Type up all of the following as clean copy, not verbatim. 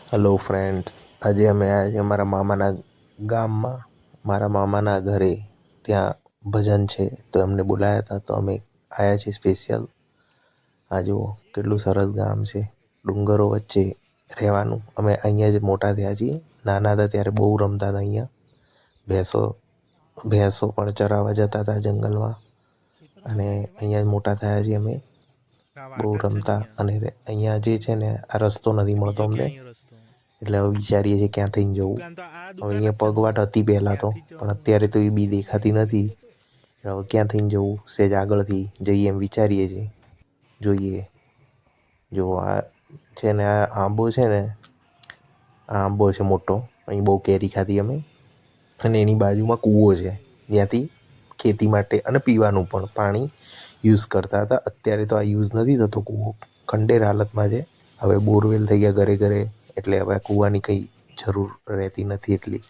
Hello friends, આજે અમે આવ્યા છીએ મારા મામાના ગામમાં, મારા મામાના ઘરે. ત્યાં ભજન છે તો એમને બોલાયા હતા તો અમે આવ્યા છીએ સ્પેશિયલ. આ જુઓ કેટલું સરસ ગામ છે, ડુંગરો વચ્ચે રહેવાનું. અમે અહીંયા જ મોટા થયા છીએ. નાના હતા ત્યારે બહુ રમતા હતા અહીંયા. ભેંસો ભેંસો પણ ચરાવવા જતા હતા જંગલમાં, અને અહીંયા જ મોટા થયા છીએ અમે. બહુ રમતા. અને અહીંયા જે છે ને, આ રસ્તો નથી મળતો અમને, એટલે હવે વિચારીએ છીએ ક્યાં થઈને જવું. હવે અહીંયા પગવાટ હતી પહેલાં તો, પણ અત્યારે તો એ બી દેખાતી નથી. હવે ક્યાં થઈને જવું, સહેજ આગળથી જઈએ એમ વિચારીએ છીએ. જોઈએ. જો આ છે ને, આ આંબો છે ને, આ આંબો છે મોટો. અહીં બહુ કેરી ખાધી અમે. અને એની બાજુમાં કૂવો છે, જ્યાંથી ખેતી માટે અને પીવાનું પણ પાણી યુઝ કરતા હતા. અત્યારે તો આ યુઝ નથી થતો કૂવો, ખંડેર હાલતમાં છે. હવે બોરવેલ થઈ ગયા ઘરે ઘરે, એટલે હવે કૂવાની કંઈ જરૂર રહેતી નથી એટલી.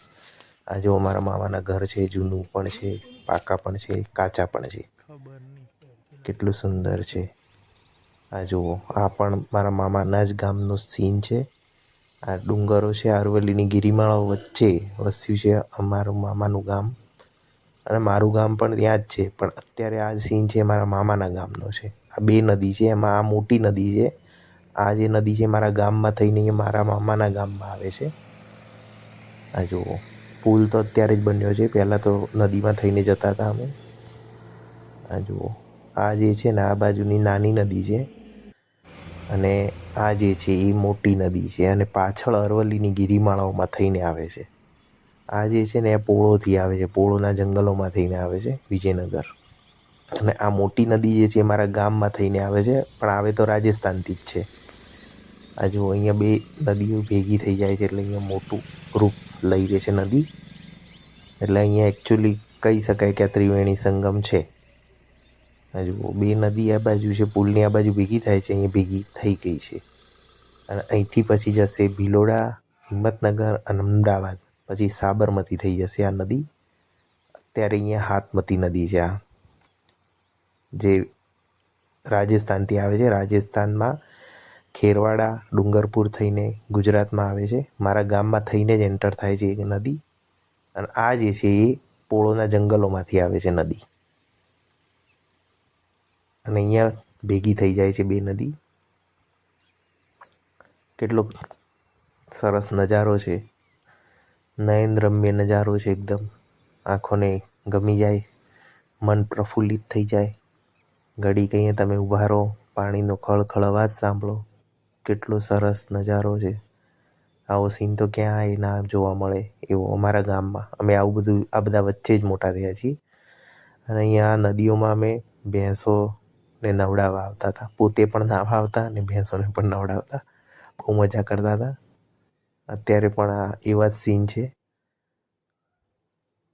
આ જો અમારા મામાના ઘર છે, જૂનું પણ છે, પાકા પણ છે, કાચા પણ છે. કેટલું સુંદર છે. આ જુઓ, આ પણ મારા મામાના જ ગામનો સીન છે. આ ડુંગરો છે, અરવલ્લીની ગિરિમાળાઓ વચ્ચે વસ્યું છે અમારું મામાનું ગામ. અને મારું ગામ પણ ત્યાં જ છે, પણ અત્યારે આ સીન છે મારા મામાના ગામનો છે. આ બે નદી છે, એમાં આ મોટી નદી છે. આ જે નદી છે મારા ગામમાં થઈને એ મારા મામાના ગામમાં આવે છે. આ જુઓ, પુલ તો અત્યારે જ બન્યો છે, પહેલાં તો નદીમાં થઈને જતા હતા અમે. આ જુઓ, આ જે છે ને, આ બાજુની નાની નદી છે, અને આ જે છે એ મોટી નદી છે. અને પાછળ અરવલ્લીની ગિરિમાળાઓમાં થઈને આવે છે. આ જે છે ને, એ પોળોથી આવે છે, પોળોના જંગલોમાં થઈને આવે છે, વિજયનગર. અને આ મોટી નદી જે છે એ મારા ગામમાં થઈને આવે છે, પણ આવે તો રાજસ્થાનથી જ છે. આ જુઓ, અહીંયા બે નદીઓ ભેગી થઈ જાય છે, એટલે અહીંયા મોટું રૂપ લઈ રહે છે નદી. એટલે અહીંયા એકચ્યુઅલી કહી શકાય કે આ ત્રિવેણી સંગમ છે. આ જુઓ, બે નદી આ બાજુ છે, પુલની આ બાજુ ભેગી થાય છે, અહીંયા ભેગી થઈ ગઈ છે. અને અહીંથી પછી જશે ભિલોડા, હિંમતનગર અને અમદાવાદ. પછી સાબરમતી થઈ જશે આ નદી. અત્યારે અહીંયા હાથમતી નદી છે, આ જે રાજસ્થાનથી આવે છે. રાજસ્થાનમાં ખેરવાડા, ડુંગરપુર થઈને ગુજરાતમાં આવે છે. મારા ગામમાં થઈને જ એન્ટર થાય છે એ નદી. અને આ જે છે એ પોળોના જંગલોમાંથી આવે છે નદી, અને અહીંયા ભેગી થઈ જાય છે બે નદી. કેટલો સરસ નજારો છે, નયનરમ્ય નજારો છે એકદમ. આંખોને ગમી જાય, મન પ્રફુલ્લિત થઈ જાય. ઘડીક અહીંયા તમે ઊભા રહો, પાણીનો ખળખળ અવાજ સાંભળો. કેટલો સરસ નજારો છે. આવો સીન તો ક્યાંય ના જોવા મળે એવો અમારા ગામમાં. અમે આવું બધું, આ બધા વચ્ચે જ મોટા થયા છીએ. અને અહીંયા આ નદીઓમાં અમે ભેંસોને નવડાવવા આવતા હતા. પોતે પણ નાહવા આવતા અને ભેંસોને પણ નવડાવતા. બહુ મજા કરતા હતા. અત્યારે પણ આ એવા જ સીન છે.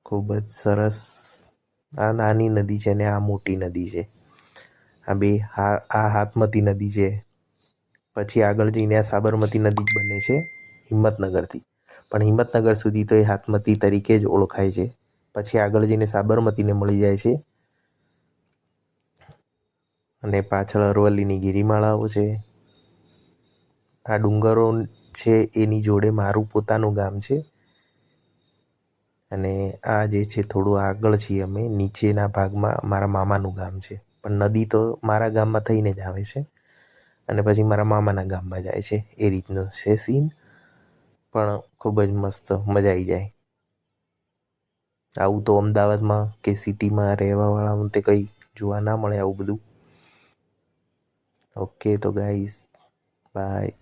ખૂબ જ સરસ. આ નાની નદી છે ને આ મોટી નદી છે. આ બે આ હાથમતી નદી છે. પછી આગળ જઈને આ સાબરમતી નદી જ બને છે હિંમતનગરથી. પણ હિંમતનગર સુધી તો એ હાથમતી તરીકે જ ઓળખાય છે. પછી આગળ જઈને સાબરમતીને મળી જાય છે. અને પાછળ અરવલ્લીની ગિરિમાળાઓ છે. આ ડુંગરો છે, એની જોડે મારું પોતાનું ગામ છે. અને આ જે છે થોડું આગળ છીએ અમે, નીચેના ભાગમાં મારા મામાનું ગામ છે. પણ નદી તો મારા ગામમાં થઈને જ આવે છે, અને પછી મારા મામાના ગામમાં જાય છે. એ રીતનો છે સીન. પણ ખૂબ જ મસ્ત, મજા આવી જાય. આવું તો અમદાવાદમાં કે સિટીમાં રહેવાવાળાનું તે કંઈ જોવા ના મળે આવું બધું. ઓકે, તો ગાઈઝ, બાય.